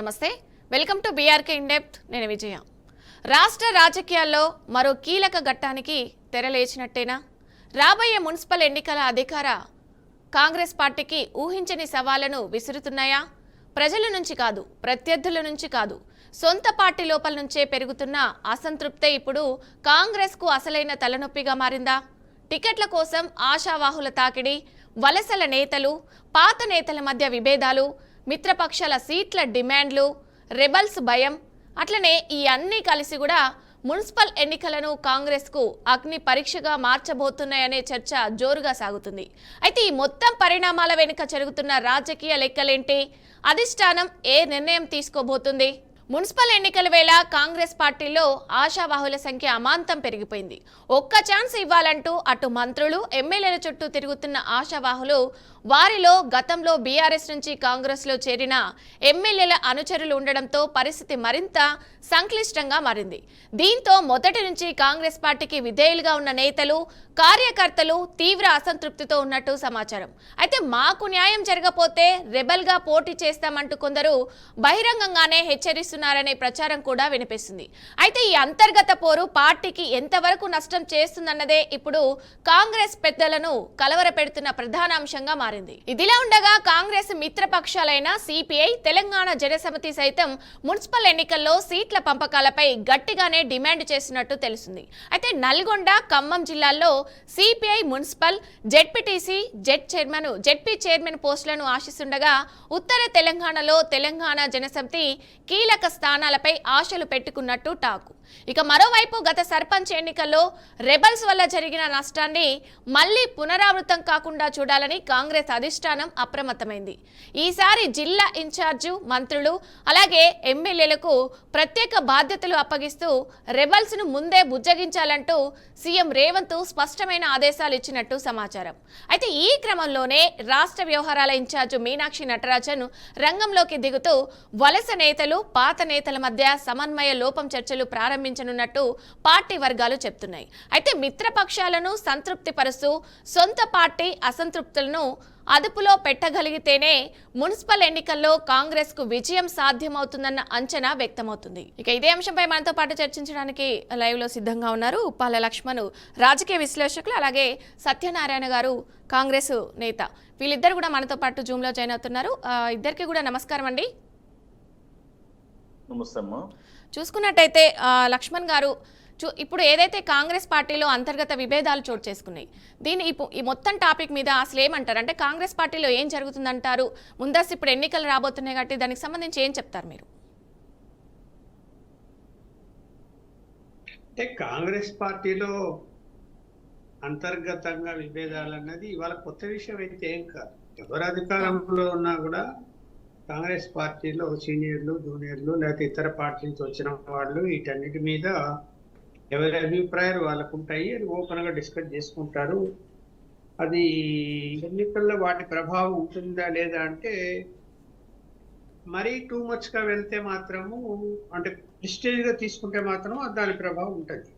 నమస్తే, welcome to BRK in depth. నేను విజయ. రాష్ట్ర రాజకీయాల్లో మరో కీలక ఘట్టానికి తెరలేచినట్టేనా? రాబోయే మున్సిపల్ ఎన్నికల అధికార కాంగ్రెస్ పార్టీకి ఊహించని సవాళ్లను విసురుతున్నాయా? ప్రజల నుంచి కాదు, ప్రత్యర్థుల నుంచి కాదు, సొంత పార్టీ లోపల నుంచే పెరుగుతున్న అసంతృప్తే ఇప్పుడు కాంగ్రెస్కు అసలైన తలనొప్పిగా మారిందా? టికెట్ల కోసం ఆశావాహుల తాకిడి, వలసల నేతలు, పాత నేతల మధ్య విభేదాలు, మిత్రపక్షాల సీట్ల డిమాండ్లు, రెబల్స్ భయం, అట్లనే ఈ అన్నీ కలిసి కూడా మున్సిపల్ ఎన్నికలను కాంగ్రెస్కు అగ్ని పరీక్షగా మార్చబోతున్నాయనే చర్చ జోరుగా సాగుతుంది. అయితే ఈ మొత్తం పరిణామాల వెనుక జరుగుతున్న రాజకీయ లెక్కలేంటి? అధిష్టానం ఏ నిర్ణయం తీసుకోబోతుంది? మున్సిపల్ ఎన్నికల వేళ కాంగ్రెస్ పార్టీలో ఆశావాహుల సంఖ్య అమాంతం పెరిగిపోయింది. ఒక్క ఛాన్స్ ఇవ్వాలంటూ అటు మంత్రులు, ఎమ్మెల్యేల చుట్టూ తిరుగుతున్న ఆశావాహులు, వారిలో గతంలో బీఆర్ఎస్ నుంచి కాంగ్రెస్లో చేరిన ఎమ్మెల్యేల అనుచరులు ఉండడంతో పరిస్థితి మరింత సంక్లిష్టంగా మారింది. దీంతో మొదటి నుంచి కాంగ్రెస్ పార్టీకి విధేయులుగా ఉన్న నేతలు, కార్యకర్తలు తీవ్ర అసంతృప్తితో ఉన్నట్టు సమాచారం. అయితే మాకు న్యాయం జరగపోతే రెబల్గా పోటీ చేస్తామంటూ కొందరు బహిరంగంగానే హెచ్చరిస్తున్నారనే ప్రచారం కూడా వినిపిస్తుంది. అయితే ఈ అంతర్గత పోరు పార్టీకి ఎంతవరకు నష్టం చేస్తుందన్నదే ఇప్పుడు కాంగ్రెస్ పెద్దలను కలవరపెడుతున్న ప్రధాన అంశంగా మారింది. ఇదిలా ఉండగా కాంగ్రెస్ మిత్రపక్షాలైన సిపిఐ, తెలంగాణ జనసమితి సైతం మున్సిపల్ ఎన్నికల్లో సీట్ల పంపకాలపై గట్టిగానే డిమాండ్ చేసినట్టు తెలుస్తుంది. అయితే నల్గొండ, ఖమ్మం జిల్లాల్లో CPI municipal, ZPTC, ZP chairman పోస్టులను ఆశిస్తుండగా ఉత్తర తెలంగాణలో తెలంగాణ జనసమితి కీలక స్థానాలపై ఆశలు పెట్టుకున్నట్టు టాకు. ఇక మరోవైపు గత సర్పంచ్ ఎన్నికల్లో రెబల్స్ వల్ల జరిగిన నష్టాన్ని మళ్లీ పునరావృతం కాకుండా చూడాలని కాంగ్రెస్ అధిష్టానం అప్రమత్తమైంది. ఈసారి జిల్లా ఇన్ఛార్జు, మంత్రులు, అలాగే ఎమ్మెల్యేలకు ప్రత్యేక బాధ్యతలు అప్పగిస్తూ రెబల్స్ ను ముందే బుజ్జగించాలంటూ సీఎం రేవంత్ స్పష్టమైన ఆదేశాలు ఇచ్చినట్టు సమాచారం. అయితే ఈ క్రమంలోనే రాష్ట్ర వ్యవహారాల ఇన్ఛార్జు మీనాక్షి నటరాజన్ రంగంలోకి దిగుతూ వలస నేతలు, పాత నేతల మధ్య సమన్వయ లోపం చర్చలు ప్రారంభించనున్నట్టు పార్టీ వర్గాలు చెప్తున్నాయి. అయితే మిత్రపక్షాలను సంతృప్తి పరుస్తూ సొంత పార్టీ అసంతృప్తులను అదుపులో పెట్టగలిగితేనే మున్సిపల్ ఎన్నికల్లో కాంగ్రెస్ కు విజయం సాధ్యమవుతుందన్న అంచనా వ్యక్తమవుతుంది. ఇక ఇదే అంశంపై మనతో పాటు చర్చించడానికి లైవ్ లో సిద్ధంగా ఉన్నారు ఉప్పాల లక్ష్మణ్, రాజకీయ విశ్లేషకులు, అలాగే సత్యనారాయణ గారు, కాంగ్రెస్ నేత. వీళ్ళిద్దరు కూడా మనతో పాటు జూమ్ లో జాయిన్ అవుతున్నారు. ఇద్దరికి కూడా నమస్కారం అండి. చూసుకున్నట్టయితే లక్ష్మణ్ గారు, ఇప్పుడు ఏదైతే కాంగ్రెస్ పార్టీలో అంతర్గత విభేదాలు చోటు చేసుకున్నాయి, ఈ మొత్తం టాపిక్ మీద అసలు ఏమంటారు? అంటే కాంగ్రెస్ పార్టీలో ఏం జరుగుతుందంటారు? ముందస్తు ఇప్పుడు ఎన్నికలు రాబోతున్నాయి కాబట్టి దానికి సంబంధించి ఏం చెప్తారు మీరు? అంటే కాంగ్రెస్ పార్టీలో అంతర్గతంగా విభేదాలు అన్నది ఇవాళ కొత్త విషయం అయితే ఏం కాదు. ఎవరు అధికారంలో ఉన్నా కూడా కాంగ్రెస్ పార్టీలో సీనియర్లు, జూనియర్లు, లేకపోతే ఇతర పార్టీ నుంచి వచ్చిన వాళ్ళు వీటన్నిటి మీద ఎవరి అభిప్రాయాలు వాళ్ళకు ఉంటాయి. అది ఓపెన్ గా డిస్కస్ చేసుకుంటారు. అది ఎన్నికల్లో వాటి ప్రభావం ఉంటుందా లేదా అంటే మరీ టూ మచ్ గా వెళ్తే మాత్రము, అంటే ప్రెస్టేజ్ గా తీసుకుంటే మాత్రం దాని ప్రభావం ఉంటుంది.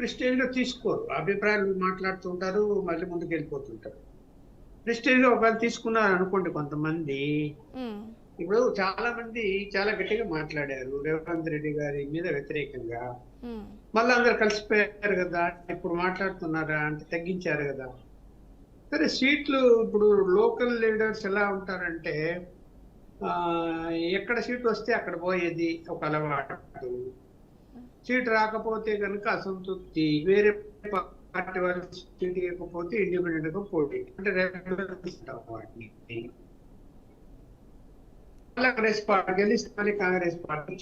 ప్రెస్టేజ్ గా తీసుకోరు, అభిప్రాయాలు మాట్లాడుతుంటారు, మళ్ళీ ముందుకు వెళ్ళిపోతుంటారు. ప్రెస్టేజ్ గా ఒకవేళ తీసుకున్నారు అనుకోండి, కొంతమంది ఇప్పుడు చాలా మంది చాలా గట్టిగా మాట్లాడారు రేవంత్ రెడ్డి గారి మీద వ్యతిరేకంగా. మళ్ళీ అందరు కలిసిపోయారు కదా, ఇప్పుడు మాట్లాడుతున్నారా అంటే తగ్గించారు కదా. సరే, సీట్లు ఇప్పుడు లోకల్ లీడర్స్ ఎలా ఉంటారంటే ఎక్కడ సీట్ వస్తే అక్కడ పోయేది ఒక అలవాటు. సీట్ రాకపోతే కనుక అసంతృప్తి, వేరే పార్టీ వాళ్ళు సీట్ ఇవ్వకపోతే ఇండిపెండెంట్ గా పోటీ, అంటే వాటిని కాంగ్రెస్ పార్టీ గెలిస్తే కాంగ్రెస్ పార్టీ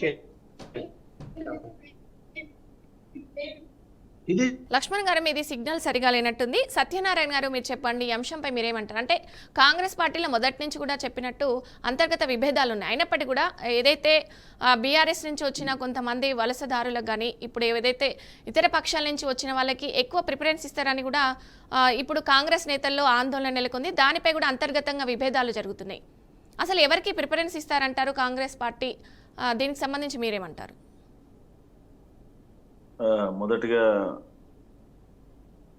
ఇది. లక్ష్మణ్ గారు, మీది సిగ్నల్ సరిగా లేనట్టుంది. సత్యనారాయణ గారు, మీరు చెప్పండి, ఈ అంశంపై మీరేమంటారు? అంటే కాంగ్రెస్ పార్టీలో మొదటి నుంచి కూడా చెప్పినట్టు అంతర్గత విభేదాలు ఉన్నాయి. అయినప్పటికీ కూడా ఏదైతే బీఆర్ఎస్ నుంచి వచ్చిన కొంతమంది వలసదారులకు కానీ, ఇప్పుడు ఏదైతే ఇతర పక్షాల నుంచి వచ్చిన వాళ్ళకి ఎక్కువ ప్రిఫరెన్స్ ఇస్తారని కూడా ఇప్పుడు కాంగ్రెస్ నేతల్లో ఆందోళన నెలకొంది. దానిపై కూడా అంతర్గతంగా విభేదాలు జరుగుతున్నాయి. అసలు ఎవరికి ప్రిఫరెన్స్ ఇస్తారంటారు కాంగ్రెస్ పార్టీ? దీనికి సంబంధించి మీరేమంటారు? మొదటిగా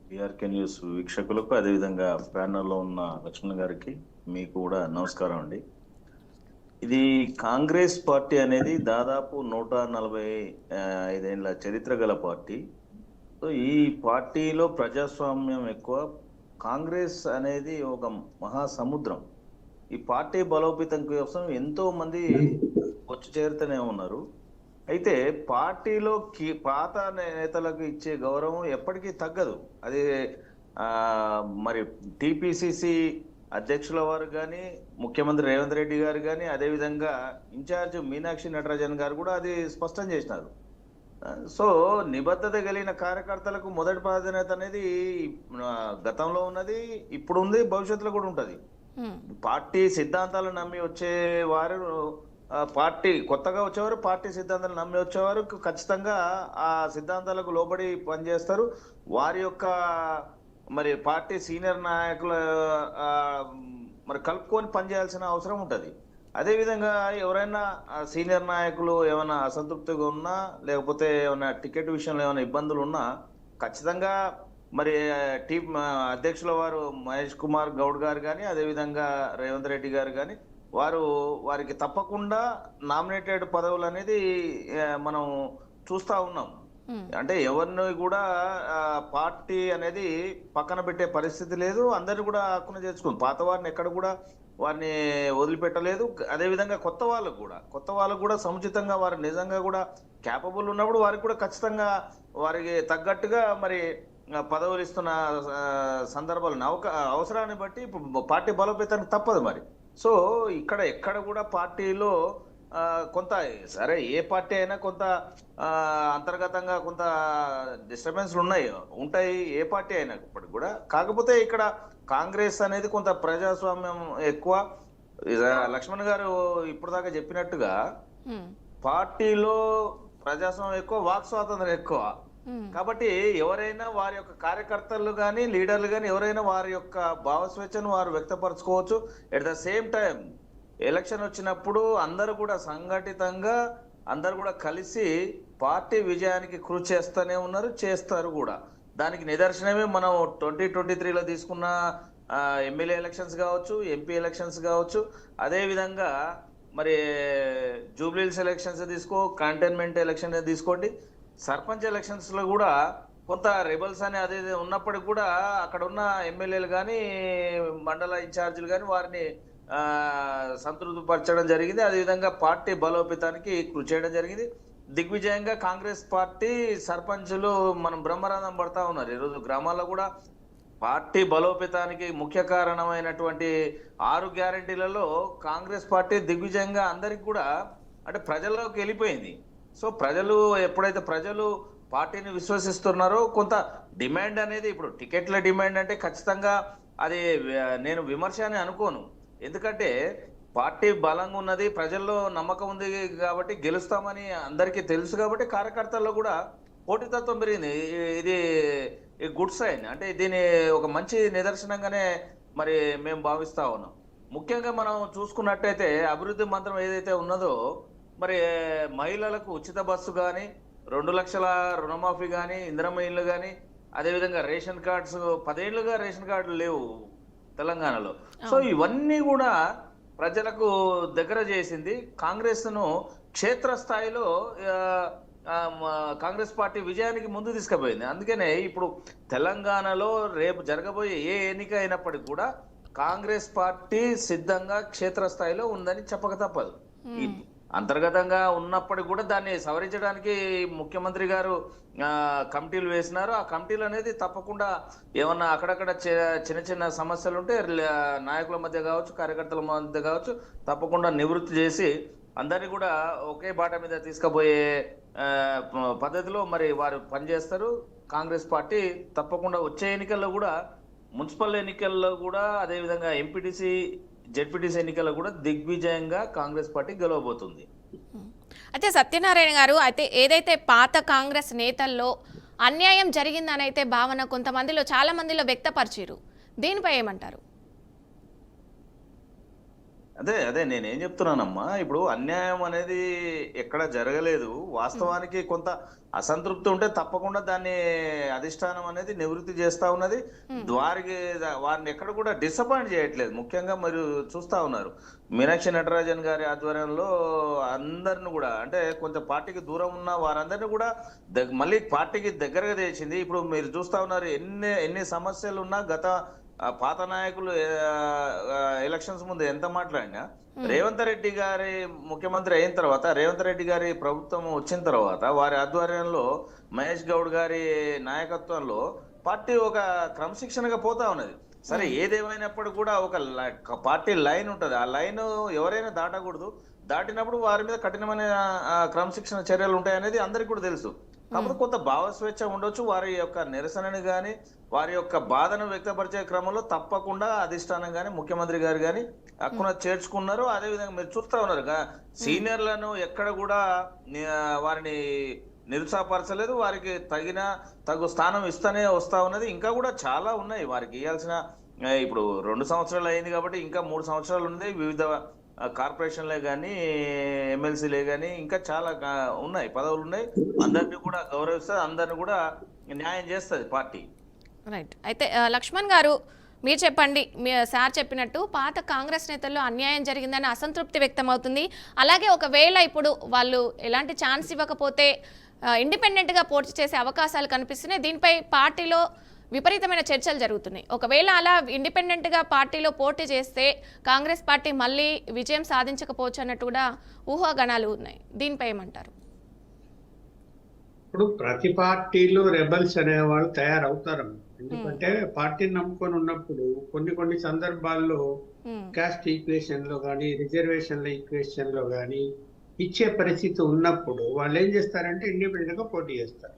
బీఆర్కే న్యూస్ వీక్షకులకు, అదేవిధంగా ప్యానల్లో ఉన్న లక్ష్మణ్ గారికి మీకు కూడా నమస్కారం అండి. ఇది కాంగ్రెస్ పార్టీ అనేది దాదాపు 145 చరిత్ర గల పార్టీ. సో ఈ పార్టీలో ప్రజాస్వామ్యం ఎక్కువ. కాంగ్రెస్ అనేది ఒక మహాసముద్రం. ఈ పార్టీ బలోపేతం కోసం ఎంతో మంది వచ్చి చేరుతూనే ఉన్నారు. అయితే పార్టీలో పాత నేతలకు ఇచ్చే గౌరవం ఎప్పటికీ తగ్గదు. అది మరి టిపిసిసి అధ్యక్షుల వారు కానీ, ముఖ్యమంత్రి రేవంత్ రెడ్డి గారు కానీ, అదేవిధంగా ఇన్ఛార్జ్ మీనాక్షి నటరాజన్ గారు కూడా అది స్పష్టం చేసినారు. సో నిబద్ధత కలిగిన కార్యకర్తలకు మొదటి ప్రాధాన్యత అనేది గతంలో ఉన్నది, ఇప్పుడు ఉంది, భవిష్యత్తులో కూడా ఉంటది. పార్టీ సిద్ధాంతాలను నమ్మి వచ్చేవారు, పార్టీ కొత్తగా వచ్చేవారు, పార్టీ సిద్ధాంతాలు నమ్మి వచ్చేవారు ఖచ్చితంగా ఆ సిద్ధాంతాలకు లోబడి పనిచేస్తారు. వారి యొక్క మరి పార్టీ సీనియర్ నాయకుల మరి కలుపుకొని పనిచేయాల్సిన అవసరం ఉంటుంది. అదేవిధంగా ఎవరైనా సీనియర్ నాయకులు ఏమైనా అసంతృప్తిగా ఉన్నా, లేకపోతే ఏమైనా టికెట్ విషయంలో ఏమైనా ఇబ్బందులు ఉన్నా ఖచ్చితంగా మరి టీం అధ్యక్షుల వారు మహేష్ కుమార్ గౌడ్ గారు కానీ, అదేవిధంగా రేవంత్ రెడ్డి గారు కానీ వారికి తప్పకుండా నామినేటెడ్ పదవులు అనేది మనం చూస్తా ఉన్నాం. అంటే ఎవరిని కూడా పార్టీ అనేది పక్కన పెట్టే పరిస్థితి లేదు. అందరిని కూడా హక్కున చేర్చుకుంది. పాత వారిని ఎక్కడ కూడా వారిని వదిలిపెట్టలేదు. అదేవిధంగా కొత్త వాళ్ళకు కూడా సముచితంగా వారు నిజంగా కూడా క్యాపబుల్ ఉన్నప్పుడు వారికి కూడా ఖచ్చితంగా వారికి తగ్గట్టుగా మరి పదవులు ఇస్తున్న సందర్భాలను అవసరాన్ని బట్టి ఇప్పుడు పార్టీ బలోపేతానికి తప్పదు మరి. సో ఎక్కడ కూడా పార్టీలో కొంత సరే ఏ పార్టీ అయినా కొంత అంతర్గతంగా కొంత డిస్టర్బెన్స్ ఉంటాయి ఏ పార్టీ అయినా ఇప్పటికి కూడా. కాకపోతే ఇక్కడ కాంగ్రెస్ అనేది కొంత ప్రజాస్వామ్యం ఎక్కువ. లక్ష్మణ్ గారు ఇప్పుడు దాకా చెప్పినట్టుగా పార్టీలో ప్రజాస్వామ్యం ఎక్కువ, వాక్ స్వాతంత్రం ఎక్కువ. కాబట్టి ఎవరైనా వారి యొక్క కార్యకర్తలు కానీ, లీడర్లు కానీ ఎవరైనా వారి యొక్క భావస్వేచ్ఛను వారు వ్యక్తపరచుకోవచ్చు. At the same time election వచ్చినప్పుడు అందరూ కూడా సంఘటితంగా అందరూ కూడా కలిసి పార్టీ విజయానికి కృషి చేస్తూనే ఉన్నారు, చేస్తారు కూడా. దానికి నిదర్శనమే మనం 2023లో తీసుకున్న ఎమ్మెల్యే ఎలక్షన్స్ కావచ్చు, ఎంపీ ఎలక్షన్స్ కావచ్చు, అదేవిధంగా మరి జూబ్లీహిల్స్ ఎలక్షన్స్ కంటైన్మెంట్ ఎలక్షన్ తీసుకోండి. సర్పంచ్ ఎలక్షన్స్ లో కూడా కొంత రెబల్స్ అని అదే ఉన్నప్పటికి కూడా అక్కడ ఉన్న ఎమ్మెల్యేలు కానీ, మండల ఇన్ఛార్జీలు కానీ వారిని సంతృప్తిపరచడం జరిగింది. అదేవిధంగా పార్టీ బలోపేతానికి కృషి చేయడం జరిగింది. దిగ్విజయంగా కాంగ్రెస్ పార్టీ సర్పంచులు మనం బ్రహ్మరథం పడతా ఉన్నారు. ఈరోజు గ్రామాల్లో కూడా పార్టీ బలోపేతానికి ముఖ్య కారణమైనటువంటి 6 గ్యారంటీలలో కాంగ్రెస్ పార్టీ దిగ్విజయంగా అందరికి కూడా అంటే ప్రజల్లోకి వెళ్ళిపోయింది. సో ఎప్పుడైతే ప్రజలు పార్టీని విశ్వసిస్తున్నారో కొంత డిమాండ్ అనేది, ఇప్పుడు టికెట్ల డిమాండ్ అంటే ఖచ్చితంగా అది నేను విమర్శ అని అనుకోను. ఎందుకంటే పార్టీ బలంగా ఉన్నది, ప్రజల్లో నమ్మకం ఉంది కాబట్టి గెలుస్తామని అందరికీ తెలుసు. కాబట్టి కార్యకర్తల్లో కూడా పోటీతత్వం పెరిగింది. ఇది గుడ్ సైన్. అంటే దీని ఒక మంచి నిదర్శనంగానే మరి మేము భావిస్తా ఉన్నాం. ముఖ్యంగా మనం చూసుకున్నట్టయితే అభివృద్ధి మంత్రం ఏదైతే ఉన్నదో మరి మహిళలకు ఉచిత బస్సు కానీ, 2 లక్షల రుణమాఫీ కానీ, ఇందిరమ్మ ఇళ్ళు కానీ, అదేవిధంగా రేషన్ కార్డ్స్ 10 ఏళ్లుగా రేషన్ కార్డులు లేవు తెలంగాణలో. సో ఇవన్నీ కూడా ప్రజలకు దగ్గర చేసింది. కాంగ్రెస్ ను క్షేత్రస్థాయిలో కాంగ్రెస్ పార్టీ విజయానికి ముందు తీసుకుపోయింది. అందుకనే ఇప్పుడు తెలంగాణలో రేపు జరగబోయే ఏ ఎన్నిక అయినప్పటికీ కూడా కాంగ్రెస్ పార్టీ సిద్ధంగా క్షేత్రస్థాయిలో ఉందని చెప్పక తప్పదు. అంతర్గతంగా ఉన్నప్పటికీ కూడా దాన్ని సవరించడానికి ముఖ్యమంత్రి గారు కమిటీలు వేసినారు. ఆ కమిటీలు అనేది తప్పకుండా ఏమన్నా అక్కడక్కడ చిన్న చిన్న సమస్యలు ఉంటే నాయకుల మధ్య కావచ్చు, కార్యకర్తల మధ్య కావచ్చు, తప్పకుండా నివృత్తి చేసి అందరినీ కూడా ఒకే బాట మీద తీసుకుపోయే పద్ధతిలో మరి వారు పనిచేస్తారు. కాంగ్రెస్ పార్టీ తప్పకుండా వచ్చే ఎన్నికల్లో కూడా, మున్సిపల్ ఎన్నికల్లో కూడా, అదేవిధంగా ఎంపీటీసీ జెడ్పీటీసీ ఎన్నికల్లో కూడా దిగ్విజయంగా కాంగ్రెస్ పార్టీ గెలవబోతుంది. అయితే సత్యనారాయణ గారు, అయితే ఏదైతే పాత కాంగ్రెస్ నేతల్లో అన్యాయం జరిగిందని అయితే భావన కొంతమందిలో, చాలా మందిలో వ్యక్తపరిచారు, దీనిపై ఏమంటారు? అదే అదే నేనేం చెప్తున్నానమ్మా, ఇప్పుడు అన్యాయం అనేది ఎక్కడ జరగలేదు. వాస్తవానికి కొంత అసంతృప్తి ఉంటే తప్పకుండా దాన్ని అధిష్టానం అనేది నివృత్తి చేస్తా ఉన్నది. వారికి వారిని ఎక్కడ కూడా డిసప్పాయింట్ చేయట్లేదు. ముఖ్యంగా మీరు చూస్తా ఉన్నారు, మీనాక్షి నటరాజన్ గారి ఆధ్వర్యంలో అందరిని కూడా, అంటే కొంచెం పార్టీకి దూరం ఉన్న వారందరినీ కూడా మళ్ళీ పార్టీకి దగ్గరగా తెచ్చింది. ఇప్పుడు మీరు చూస్తా ఉన్నారు, ఎన్ని సమస్యలు ఉన్నా గత పాత నాయకులు ఎలక్షన్స్ ముందు ఎంత మాట్లాడినా, రేవంత్ రెడ్డి గారి ముఖ్యమంత్రి అయిన తర్వాత, రేవంత్ రెడ్డి గారి ప్రభుత్వం వచ్చిన తర్వాత, వారి ఆధ్వర్యంలో మహేష్ గౌడ్ గారి నాయకత్వంలో పార్టీ ఒక క్రమశిక్షణగా పోతా ఉన్నది. సరే, ఏదేమైనప్పుడు కూడా ఒక పార్టీ లైన్ ఉంటది. ఆ లైన్ ఎవరైనా దాటకూడదు. దాటినప్పుడు వారి మీద కఠినమైన క్రమశిక్షణ చర్యలు ఉంటాయనేది అందరికీ కూడా తెలుసు. కాకపోతే కొంత భావస్వేచ్ఛ ఉండొచ్చు. వారి యొక్క నిరసనని కానీ, వారి యొక్క బాధను వ్యక్తపరిచే క్రమంలో తప్పకుండా అధిష్టానం కానీ, ముఖ్యమంత్రి గారు కానీ అక్కున చేర్చుకున్నారు. అదే విధంగా మీరు చూస్తా ఉన్నారు, సీనియర్లను ఎక్కడ కూడా వారిని నిరుత్సాహపరచలేదు. వారికి తగు స్థానం ఇస్తూనే వస్తా ఉన్నది. ఇంకా కూడా చాలా ఉన్నాయి వారికి ఇవ్వాల్సిన. ఇప్పుడు 2 సంవత్సరాలు అయింది కాబట్టి ఇంకా 3 సంవత్సరాలు ఉంది. వివిధ కార్పొరేషన్లే కానీ, ఎమ్మెల్సీలే కానీ ఇంకా చాలా ఉన్నాయి, పదవులు ఉన్నాయి. అందరినీ కూడా గౌరవిస్తుంది, అందరిని కూడా న్యాయం చేస్తుంది పార్టీ. రైట్. అయితే లక్ష్మణ్ గారు, మీరు చెప్పండి. మీ సార్ చెప్పినట్టు పాత కాంగ్రెస్ నేతల్లో అన్యాయం జరిగిందని అసంతృప్తి వ్యక్తమవుతుంది. అలాగే ఒకవేళ ఇప్పుడు వాళ్ళు ఎలాంటి ఛాన్స్ ఇవ్వకపోతే ఇండిపెండెంట్గా పోటీ చేసే అవకాశాలు కనిపిస్తున్నాయి. దీనిపై పార్టీలో విపరీతమైన చర్చలు జరుగుతున్నాయి. ఒకవేళ అలా ఇండిపెండెంట్గా పార్టీలో పోటీ చేస్తే కాంగ్రెస్ పార్టీ మళ్ళీ విజయం సాధించకపోవచ్చు అన్నట్టు కూడా ఊహాగానాలు ఉన్నాయి. దీనిపై ఏమంటారు? ఇప్పుడు ప్రతి పార్టీలో రెబల్స్ అనేవాళ్ళు తయారవుతారు. ఎందుకంటే పార్టీని నమ్ముకొని ఉన్నప్పుడు కొన్ని సందర్భాల్లో కాస్ట్ ఈక్వేషన్ లో కానీ, రిజర్వేషన్ల ఈక్వేషన్ లో కానీ ఇచ్చే పరిస్థితి ఉన్నప్పుడు వాళ్ళు ఏం చేస్తారంటే ఇండిపెండెంట్ గా పోటీ చేస్తారు.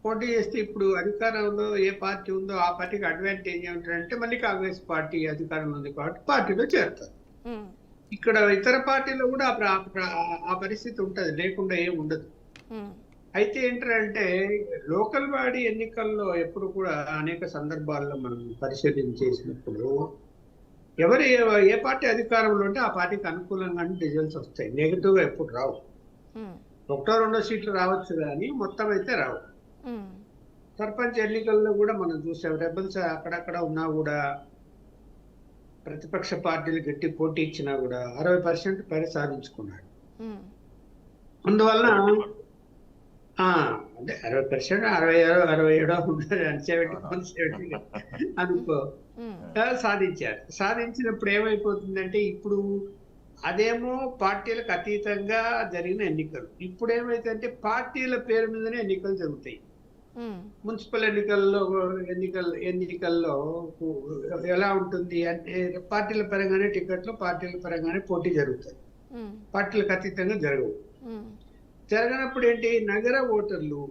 పోటీ చేస్తే ఇప్పుడు అధికారంలో ఏ పార్టీ ఉందో ఆ పార్టీకి అడ్వాంటేజ్ ఏమిటంటే మళ్ళీ కాంగ్రెస్ పార్టీ అధికారంలో ఉంది కాబట్టి పార్టీలో చేరుతారు. ఇక్కడ ఇతర పార్టీలో కూడా ఆ పరిస్థితి ఉంటది, లేకుండా ఏం ఉండదు. అయితే ఏంటంటే లోకల్ బాడీ ఎన్నికల్లో ఎప్పుడు కూడా అనేక సందర్భాల్లో మనం పరిశీలించేసినప్పుడు ఏ పార్టీ అధికారంలో ఉంటే ఆ పార్టీకి అనుకూలంగానే రిజల్ట్స్ వస్తాయి. నెగిటివ్ గా ఎప్పుడు రావు. 1-2 సీట్లు రావచ్చు కానీ మొత్తం అయితే రావు. సర్పంచ్ ఎన్నికల్లో కూడా మనం చూసాం, రెబల్స్ అక్కడక్కడ ఉన్నా కూడా ప్రతిపక్ష పార్టీలు గట్టి పోటీ ఇచ్చినా కూడా 60% పైన సాధించుకున్నాడు. అందువల్ల అంటే 60%, 67 అనుకో సాధించారు. సాధించినప్పుడు ఏమైపోతుందంటే ఇప్పుడు అదేమో పార్టీలకు అతీతంగా జరిగిన ఎన్నికలు. ఇప్పుడు ఏమైతే పార్టీల పేరు మీదనే ఎన్నికలు జరుగుతాయి. మున్సిపల్ ఎన్నికల్లో ఎలా ఉంటుంది అంటే పార్టీల పరంగానే టికెట్లు, పార్టీల పరంగానే పోటీ జరుగుతాయి. పార్టీలకు అతీతంగా జరగవు. జరగనప్పుడు ఏంటి, నగర ఓటర్లు.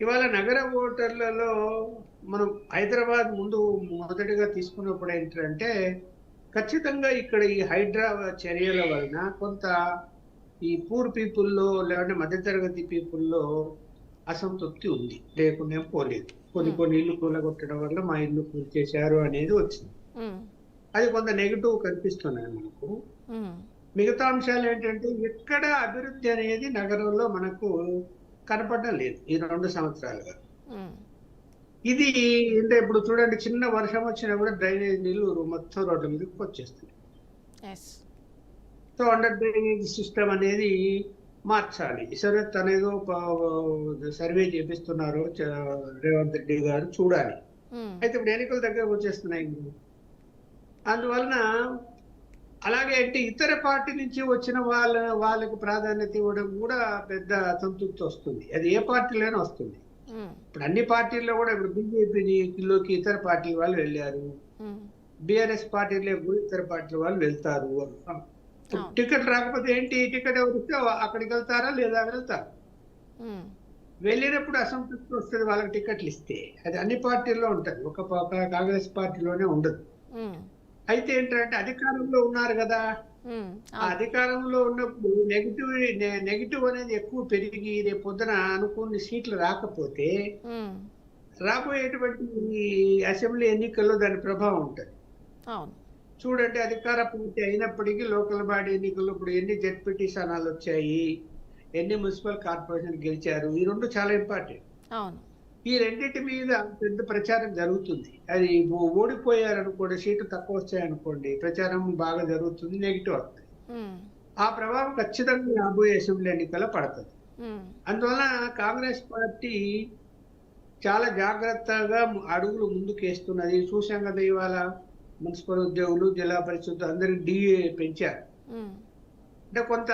ఇవాళ నగర ఓటర్లలో మనం హైదరాబాద్ మొదటిగా తీసుకున్నప్పుడు ఏంటంటే ఖచ్చితంగా ఇక్కడ ఈ హైడ్రా చర్యల వలన కొంత ఈ పూర్ పీపుల్లో లేదంటే మధ్యతరగతి పీపుల్లో అసంతృప్తి ఉంది, లేకుండా పోలేదు. కొన్ని ఇల్లు కూలగొట్టడం వల్ల మా ఇల్లు పూర్తి చేశారు అనేది వచ్చింది. అది కొంత నెగిటివ్ కనిపిస్తున్నాయి మనకు. మిగతా అంశాలు ఏంటంటే ఎక్కడ అభివృద్ధి అనేది నగరంలో మనకు కనపడడం లేదు ఈ 2 సంవత్సరాలుగా. ఇది అంటే ఇప్పుడు చూడండి, చిన్న వర్షం వచ్చినా కూడా డ్రైనేజ్ నీళ్లు మొత్తం రోడ్ల మీదకి వచ్చేస్తుంది. సో అండర్ డ్రైనేజ్ సిస్టమ్ అనేది మార్చాలి. సరే, తనేదో సర్వే చేపిస్తున్నారు రేవంత్ రెడ్డి గారు, చూడాలి. అయితే ఇప్పుడు ఎన్నికల దగ్గర వచ్చేస్తున్నాయి. అందువలన అలాగే అంటే ఇతర పార్టీ నుంచి వచ్చిన వాళ్ళకు ప్రాధాన్యత ఇవ్వడం కూడా పెద్ద అసంతృప్తి వస్తుంది. అది ఏ పార్టీలోనే వస్తుంది. ఇప్పుడు అన్ని పార్టీల్లో కూడా ఇప్పుడు బీజేపీలోకి ఇతర పార్టీ వాళ్ళు వెళ్ళారు, బిఆర్ఎస్ పార్టీలో కూడా ఇతర పార్టీల వాళ్ళు వెళ్తారు. టికెట్ రాకపోతే ఏంటి, టికెట్ ఎవరిస్తే అక్కడికి వెళ్తారా లేదా వెళ్తారు. వెళ్ళినప్పుడు అసంతృప్తి వస్తుంది వాళ్ళకి టికెట్లు ఇస్తే. అది అన్ని పార్టీల్లో ఉంటది, ఒక కాంగ్రెస్ పార్టీలోనే ఉండదు. అయితే ఏంటంటే అధికారంలో ఉన్నారు కదా, ఆ అధికారంలో ఉన్నప్పుడు నెగిటివ్ అనేది ఎక్కువ పెరిగి రేపు పొద్దున అనుకున్న సీట్లు రాకపోతే రాబోయేటువంటి అసెంబ్లీ ఎన్నికల్లో దాని ప్రభావం ఉంటుంది. చూడండి, అధికార పూర్తి అయినప్పటికీ లోకల్ బాడీ ఎన్నికల్లో ఇప్పుడు ఎన్ని జెడ్పీటీ స్థానాలు వచ్చాయి, ఎన్ని మున్సిపల్ కార్పొరేషన్ గెలిచారు, ఈ రెండు చాలా ఇంపార్టెంట్. అవును. ఈ రెండింటి మీద పెద్ద ప్రచారం జరుగుతుంది. అది ఓడిపోయారనుకోండి, సీట్లు తక్కువ వచ్చాయనుకోండి, ప్రచారం బాగా జరుగుతుంది, నెగిటివ్ అవుతుంది. ఆ ప్రభావం ఖచ్చితంగా రాబోయే అసెంబ్లీ ఎన్నికల్లో పడుతుంది. అందువల్ల కాంగ్రెస్ పార్టీ చాలా జాగ్రత్తగా అడుగులు ముందుకేస్తున్నది. చూసాం కదా, ఇవాళ మున్సిపల్ ఉద్యోగులు, జిల్లా పరిషత్ అందరికి డిఏ పెంచారు. అంటే కొంత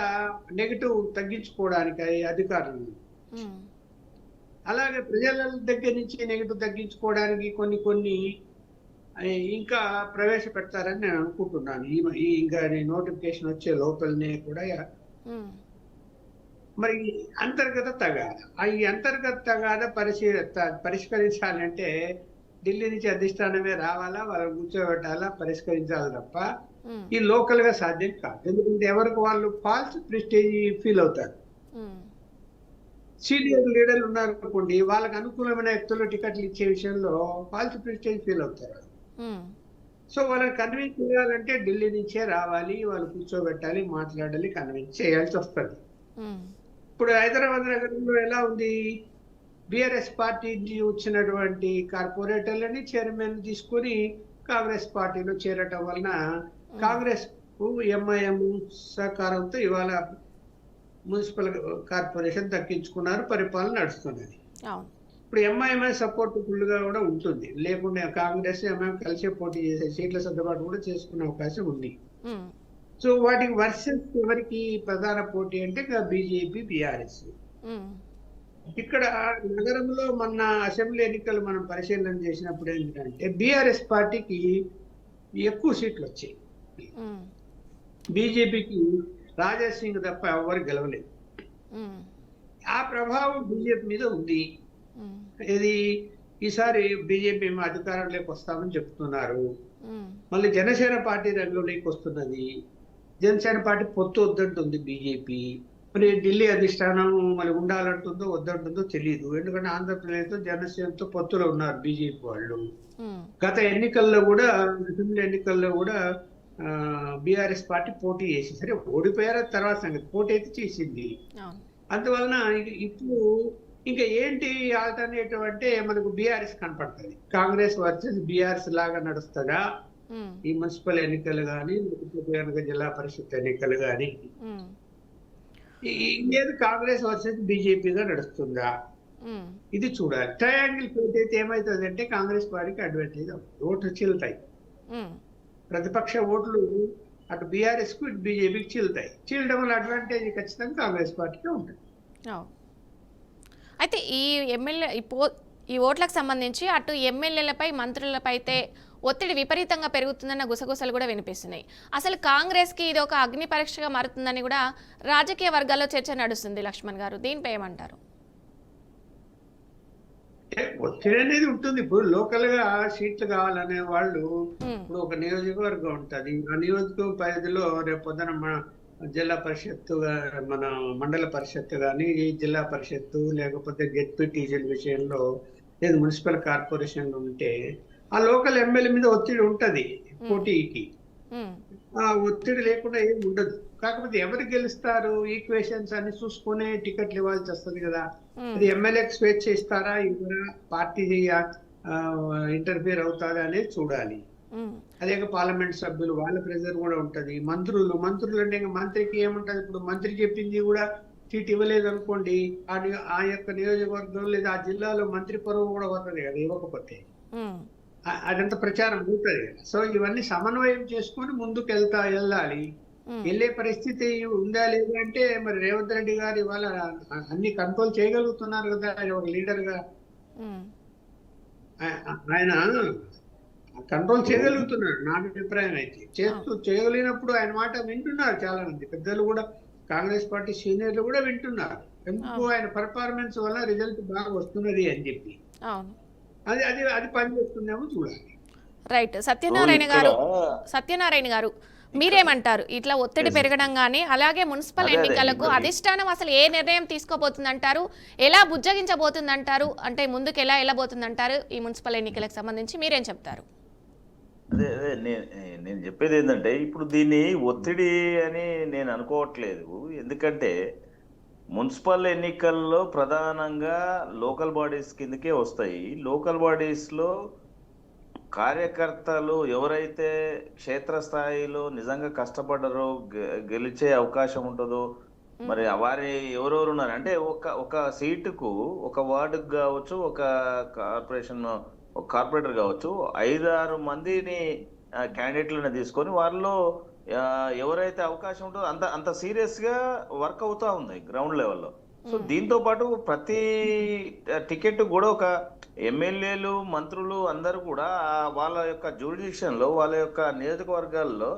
నెగిటివ్ తగ్గించుకోవడానికి అధికారులు, అలాగే ప్రజల దగ్గర నుంచి నెగిటివ్ తగ్గించుకోవడానికి కొన్ని ఇంకా ప్రవేశపెడతారని నేను అనుకుంటున్నాను. ఇంకా నోటిఫికేషన్ వచ్చే లోపలనే కూడా. మరి అంతర్గత తగాదా, ఈ అంతర్గత తగాదా పరిష్కరించాలంటే ఢిల్లీ నుంచి అధిష్టానమే రావాలా, వాళ్ళని కూర్చోబెట్టాలా, పరిష్కరించాలి తప్ప ఈ లోకల్ గా సాధ్యం కాదు. ఎందుకంటే ఎవరికి వాళ్ళు ఫాల్స్ ప్రెస్టేజ్ ఫీల్ అవుతారు. సీనియర్ లీడర్లు ఉన్నారు అనుకోండి, వాళ్ళకి అనుకూలమైన వ్యక్తులు టికెట్లు ఇచ్చే విషయంలో ఫాల్స్ ప్రెస్టేజ్ ఫీల్ అవుతారు. సో వాళ్ళని కన్విన్స్ చేయాలంటే ఢిల్లీ నుంచే రావాలి, వాళ్ళు కూర్చోబెట్టాలి, మాట్లాడాలి, కన్విన్స్ చేయాల్సి వస్తుంది. ఇప్పుడు హైదరాబాద్ నగరంలో ఎలా ఉంది, బిఆర్ఎస్ పార్టీ నుంచి వచ్చినటువంటి కార్పొరేటర్లని చైర్మన్ తీసుకొని కాంగ్రెస్ పార్టీలో చేరటం వలన కాంగ్రెస్ ఎంఐఎం సహకారంతో ఇవాళ మున్సిపల్ కార్పొరేషన్ దక్కించుకున్నారు, పరిపాలన నడుస్తున్నది. ఇప్పుడు ఎంఐఎంఐ సపోర్ట్ ఫుల్ గా కూడా ఉంటుంది, లేకుండా కాంగ్రెస్ ఎంఐఎం కలిసే పోటీ చేసే సీట్ల సర్దుబాటు కూడా చేసుకునే అవకాశం ఉంది. సో వాటికి వర్సెస్ ఎవరికి ప్రధాన పోటీ అంటే బీజేపీ, బీఆర్ఎస్. ఇక్కడ నగరంలో మొన్న అసెంబ్లీ ఎన్నికలు మనం పరిశీలన చేసినప్పుడు ఏంటంటే బీఆర్ఎస్ పార్టీకి ఎక్కువ సీట్లు వచ్చాయి, బీజేపీకి రాజేష్ సింగ్ తప్ప ఎవరు గెలవలేదు. ఆ ప్రభావం బీజేపీ మీద ఉంది. ఇది ఈసారి బీజేపీ అధికారంలోకి వస్తామని చెప్తున్నారు. మళ్ళీ జనసేన పార్టీ రంగంలోకి వస్తున్నది. జనసేన పార్టీ పొత్తు వద్దంటుంది బీజేపీ. మరి ఢిల్లీ అధిష్టానం మరి ఉండాలంటుందో వద్దంటుందో తెలియదు. ఎందుకంటే ఆంధ్రప్రదేశ్తో జనసేనతో పొత్తులో ఉన్నారు బీజేపీ వాళ్ళు. గత ఎన్నికల్లో కూడా, అసెంబ్లీ ఎన్నికల్లో కూడా బీఆర్ఎస్ పార్టీ పోటీ చేసి, సరే ఓడిపోయారు తర్వాత సంగతి, పోటీ అయితే చేసింది. అందువలన ఇప్పుడు ఇంకా ఏంటి ఆల్టర్నేటివ్ అంటే మనకు బీఆర్ఎస్ కనపడుతుంది. కాంగ్రెస్ వర్సెస్ బీఆర్ఎస్ లాగా నడుస్తుందా ఈ మున్సిపల్ ఎన్నికలు కానీ, లేకపోతే జిల్లా పరిషత్ ఎన్నికలు కానీ, లేదు కాంగ్రెస్ వర్సెస్ బీజేపీగా నడుస్తుందా, ఇది చూడాలి. ట్రయాంగిల్ పోటీ అయితే ఏమవుతుంది అంటే కాంగ్రెస్ పార్టీకి అడ్వాంటేజ్ అవుతుంది, ఓట్లు చీలుతాయి. ప్రతిపక్ష ఓట్లు అటు బీఆర్ఎస్ కు ఇటు బీజేపీకి చీలుతాయి. చీలడం వల్ల అడ్వాంటేజ్ ఖచ్చితంగా కాంగ్రెస్ పార్టీకే ఉంటుంది. అయితే ఈ ఓట్లకు సంబంధించి అటు ఎమ్మెల్యేలపై, మంత్రులపై అయితే ఒత్తిడి విపరీతంగా పెరుగుతుందన్న గుసగుసలు కూడా వినిపిస్తున్నాయి. అసలు కాంగ్రెస్కి ఇది ఒక అగ్ని పరీక్షగా మారుతుందని కూడా రాజకీయ వర్గాల్లో చర్చ నడుస్తుంది. లక్ష్మణ్ గారు, దీనిపై ఏమంటారు? ఒత్తిడి అనేది ఉంటుంది. ఇప్పుడు లోకల్ గా సీట్లు కావాలనే వాళ్ళు, ఇప్పుడు ఒక నియోజకవర్గం ఉంటుంది, ఆ నియోజకవర్గం పరిధిలో రేపు పొద్దున జిల్లా పరిషత్తు, మన మండల పరిషత్తు కానీ, జిల్లా పరిషత్తు లేకపోతే జెడ్పీటీసీల విషయంలో లేదు మున్సిపల్ కార్పొరేషన్ ఉంటే ఆ లోకల్ ఎమ్మెల్యే మీద ఒత్తిడి ఉంటది పోటీకి. ఆ ఒత్తిడి లేకుండా ఏం ఉండదు. కాకపోతే ఎవరు గెలుస్తారు ఈక్వేషన్స్ అన్ని చూసుకునే టికెట్లు ఇవ్వాల్సి వస్తుంది కదా. అది ఎమ్మెల్యేకి స్వేచ్ఛ ఇస్తారా, ఇవ్వరా, పార్టీ ఇంటర్ఫియర్ అవుతారా అనేది చూడాలి. అదే పార్లమెంట్ సభ్యులు వాళ్ళ ప్రెజర్ కూడా ఉంటది. మంత్రులు అంటే మంత్రికి ఏముంటది, ఇప్పుడు మంత్రి చెప్పింది కూడా సీట్ ఇవ్వలేదు అనుకోండి, ఆ యొక్క నియోజకవర్గం లేదా ఆ జిల్లాలో మంత్రి పరువు కూడా పోతుంది కదా ఇవ్వకపోతే, అదంతా ప్రచారం అవుతుంది కదా. సో ఇవన్నీ సమన్వయం చేసుకొని ముందుకు వెళ్ళాలి. వెళ్ళే పరిస్థితి ఉందా లేదా అంటే మరి రేవంత్ రెడ్డి గారు ఇవాళ అన్ని కంట్రోల్ చేయగలుగుతున్నారు కదా, ఆయన ఒక లీడర్ గా ఆయన కంట్రోల్ చేయగలుగుతున్నాడు నా అభిప్రాయం అయితే. చేయగలిగినప్పుడు ఆయన మాట వింటున్నారు చాలా మంది పెద్దలు కూడా, కాంగ్రెస్ పార్టీ సీనియర్లు కూడా వింటున్నారు. ఎందుకు ఆయన పర్ఫార్మెన్స్ వల్ల రిజల్ట్ బాగా వస్తున్నది అని చెప్పి అది పనిచేస్తుందేమో చూడాలి. రైట్. సత్యనారాయణ గారు మీరేమంటారు? ఇట్లా ఒత్తిడి పెరగడం కానీ, అలాగే మున్సిపల్ ఎన్నికలకు అధిష్టానం అసలు ఏ నిర్ణయం తీసుకోబోతుందంటారు, ఎలా బుజ్జగించబోతుందంటారు, అంటే ముందుకు ఎలా వెళ్ళబోతుందంటారు ఈ మున్సిపల్ ఎన్నికలకు సంబంధించి మీరేం చెప్తారు? అదే అదే నేను చెప్పేది ఏంటంటే ఇప్పుడు దీన్ని ఒత్తిడి అని నేను అనుకోవట్లేదు. ఎందుకంటే మున్సిపల్ ఎన్నికల్లో ప్రధానంగా లోకల్ బాడీస్ కిందకే వస్తాయి. లోకల్ బాడీస్ లో కార్యకర్తలు ఎవరైతే క్షేత్రస్థాయిలో నిజంగా కష్టపడ్డారో గెలిచే అవకాశం ఉంటుందో మరి వారి ఎవరెవరు ఉన్నారు అంటే ఒక ఒక సీటుకు ఒక వార్డుకు కావచ్చు, ఒక కార్పొరేషన్ ఒక కార్పొరేటర్ కావచ్చు, 5-6 మందిని క్యాండిడేట్లను తీసుకొని వారిలో ఎవరైతే అవకాశం ఉంటుందో అంత అంత సీరియస్ గా వర్క్ అవుతా ఉంది గ్రౌండ్ లెవెల్లో. సో దీంతో పాటు ప్రతి టికెట్ కూడా ఒక ఎమ్మెల్యేలు, మంత్రులు అందరూ కూడా వాళ్ళ యొక్క జ్యూరిడిక్షన్ లో వాళ్ళ యొక్క నియోజకవర్గాల్లో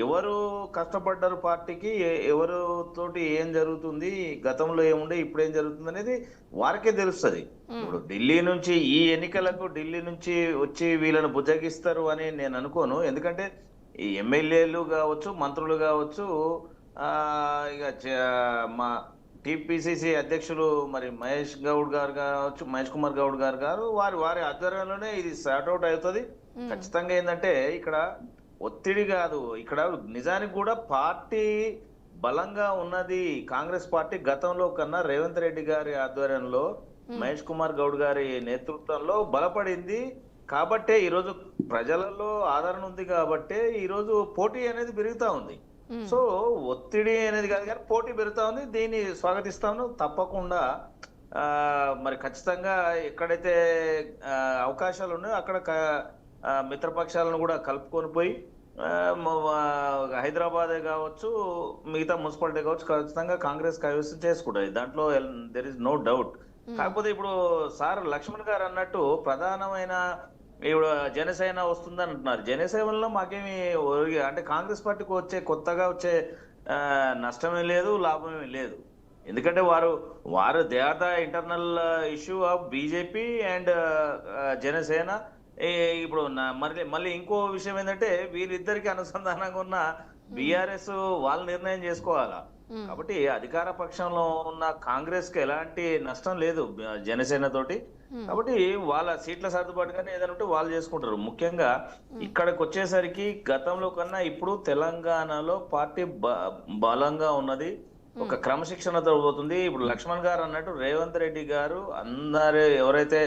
ఎవరు కష్టపడ్డారు పార్టీకి, ఎవరు తోటి ఏం జరుగుతుంది, గతంలో ఏముండే ఇప్పుడు ఏం జరుగుతుంది అనేది వారికే తెలుస్తుంది. ఇప్పుడు ఢిల్లీ నుంచి ఈ ఎన్నికలకు ఢిల్లీ నుంచి వచ్చి వీళ్ళని బుజ్జగిస్తారు అని నేను అనుకోను. ఎందుకంటే ఈ ఎమ్మెల్యేలు కావచ్చు, మంత్రులు కావచ్చు, ఇక మా టిపిసిసి అధ్యక్షులు మరి మహేష్ గౌడ్ గారు కావచ్చు, మహేష్ కుమార్ గౌడ్ గారు వారి ఆధ్వర్యంలోనే ఇది సార్ట్అవుట్ అవుతుంది. ఖచ్చితంగా ఏంటంటే ఇక్కడ ఒత్తిడి కాదు, ఇక్కడ నిజానికి కూడా పార్టీ బలంగా ఉన్నది. కాంగ్రెస్ పార్టీ గతంలో కన్నా రేవంత్ రెడ్డి గారి ఆధ్వర్యంలో, మహేష్ కుమార్ గౌడ్ గారి నేతృత్వంలో బలపడింది. కాబట్టే ఈరోజు ప్రజలలో ఆదరణ ఉంది, కాబట్టే ఈరోజు పోటీ అనేది పెరుగుతా ఉంది. సో ఒత్తిడి అనేది కాదు కానీ పోటీ పెరుగుతా ఉంది. దీన్ని స్వాగతిస్తాను తప్పకుండా. మరి ఖచ్చితంగా ఎక్కడైతే అవకాశాలు ఉన్నాయో అక్కడ మిత్రపక్షాలను కూడా కలుపుకొని పోయి హైదరాబాదే కావచ్చు, మిగతా మున్సిపాలిటీ కావచ్చు, ఖచ్చితంగా కాంగ్రెస్ కైవసం చేసుకుంటుంది. దాంట్లో దెర్ ఇస్ నో డౌట్. కాకపోతే ఇప్పుడు సార్ లక్ష్మణ్ గారు అన్నట్టు ప్రధానమైన ఇప్పుడు జనసేన వస్తుందని అంటున్నారు. జనసేనలో మాకేమి అంటే కాంగ్రెస్ పార్టీకి కొత్తగా వచ్చే నష్టమే లేదు, లాభమే లేదు. ఎందుకంటే వారు they are the internal issue of BJP and Janasena. ఇప్పుడు మళ్ళీ ఇంకో విషయం ఏంటంటే వీరిద్దరికి అనుసంధానంగా ఉన్న బీఆర్ఎస్ వాళ్ళు నిర్ణయం చేసుకోవాలా. కాబట్టి అధికార పక్షంలో ఉన్న కాంగ్రెస్ కి ఎలాంటి నష్టం లేదు జనసేన తోటి. కాబట్టి వాళ్ళ సీట్ల సర్దుబాటు కానీ ఏదైనా ఉంటే వాళ్ళు చేసుకుంటారు. ముఖ్యంగా ఇక్కడికి వచ్చేసరికి గతంలో కన్నా ఇప్పుడు తెలంగాణలో పార్టీ బలంగా ఉన్నది, ఒక క్రమశిక్షణతో పోతుంది. ఇప్పుడు లక్ష్మణ్ గారు అన్నట్టు రేవంత్ రెడ్డి గారు అందరూ ఎవరైతే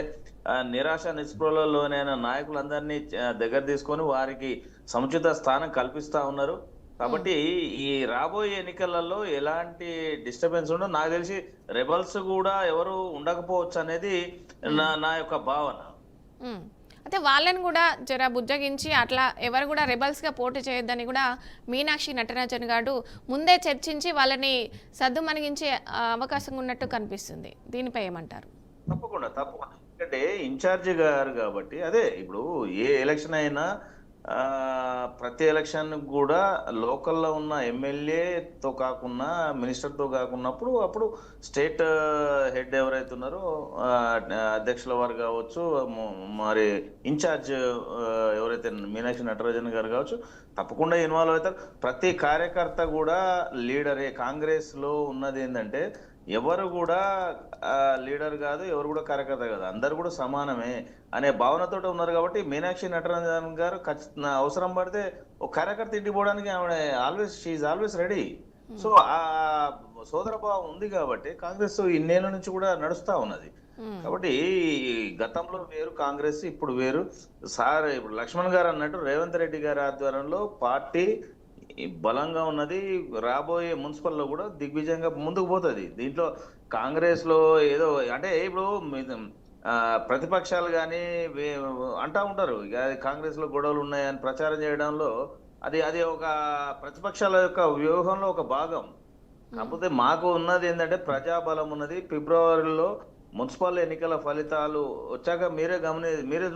నిరాశ నిస్పృహలలోనైన నాయకులందరినీ దగ్గర తీసుకొని వారికి సముచిత స్థానం కల్పిస్తా ఉన్నారు. కాబట్టి ఈ రాబోయే ఎన్నికలలో ఎలాంటి డిస్టర్బెన్స్ ఉండదు. నాకు తెలిసి రెబల్స్ కూడా ఎవరు ఉండకపోవచ్చు అనేది నా యొక్క భావన. అయితే వాళ్ళని కూడా జర బుజ్జగించి అట్లా ఎవరు కూడా రెబల్స్గా పోటీ చేయొద్దని కూడా మీనాక్షి నటరాజన్ గారు ముందే చర్చించి వాళ్ళని సద్దుమణిగించే అవకాశం ఉన్నట్టు కనిపిస్తుంది. దీనిపై ఏమంటారు? తప్పకుండా. ఎందుకంటే ఇన్ఛార్జి గారు కాబట్టి అదే ఇప్పుడు ఏ ఎలక్షన్ అయినా ప్రతి ఎలక్షన్ కూడా లోకల్లో ఉన్న ఎమ్మెల్యేతో కాకుండా మినిస్టర్తో కాకున్నప్పుడు అప్పుడు స్టేట్ హెడ్ ఎవరైతే ఉన్నారో అధ్యక్షుల వారు కావచ్చు, మరి ఇన్ఛార్జ్ ఎవరైతే మీనాక్షి నటరాజన్ గారు కావచ్చు తప్పకుండా ఇన్వాల్వ్ అవుతారు. ప్రతి కార్యకర్త కూడా లీడరే. కాంగ్రెస్ లో ఉన్నది ఏంటంటే ఎవరు కూడా లీడర్ కాదు, ఎవరు కూడా కార్యకర్త కాదు, అందరు కూడా సమానమే అనే భావనతో ఉన్నారు. కాబట్టి మీనాక్షి నటరాజన్ గారు అవసరం పడితే ఒక కార్యకర్త ఇంటికి పోవడానికి ఆమె షీఈ్ ఆల్వేస్ రెడీ. సో ఆ సోదర భావం ఉంది కాబట్టి కాంగ్రెస్ ఇన్నేళ్ళ నుంచి కూడా నడుస్తా ఉన్నది. కాబట్టి గతంలో వేరు కాంగ్రెస్, ఇప్పుడు వేరు. సార్ ఇప్పుడు లక్ష్మణ్ గారు అన్నట్టు రేవంత్ రెడ్డి గారి ఆధ్వర్యంలో పార్టీ బలంగా ఉన్నది. రాబోయే మున్సిపల్లో కూడా దిగ్విజయంగా ముందుకు పోతుంది. దీంట్లో కాంగ్రెస్ లో ఏదో అంటే ఇప్పుడు ప్రతిపక్షాలు కానీ అంటా ఉంటారు కాంగ్రెస్ లో గొడవలు ఉన్నాయని ప్రచారం చేయడంలో అది ఒక ప్రతిపక్షాల యొక్క వ్యూహంలో ఒక భాగం. కాకపోతే మాకు ఉన్నది ఏంటంటే ప్రజాబలం ఉన్నది. ఫిబ్రవరిలో మున్సిపల్ ఎన్నికల ఫలితాలు వచ్చాక మీరే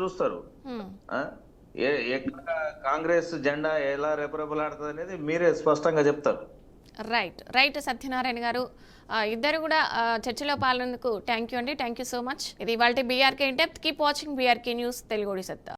చూస్తారు కాంగ్రెస్ జెండా ఎలా రెపరెపలాడుతుంది అనేది మీరే స్పష్టంగా చెప్తారు. రైట్ సత్యనారాయణ గారు, ఇద్దరు కూడా చర్చలో పాల్గొనేందుకు థ్యాంక్ యూ అండి. Thank you so much. ఇది ఇవాళ BRK in depth. Keep watching BRK news Telugu సత్తా.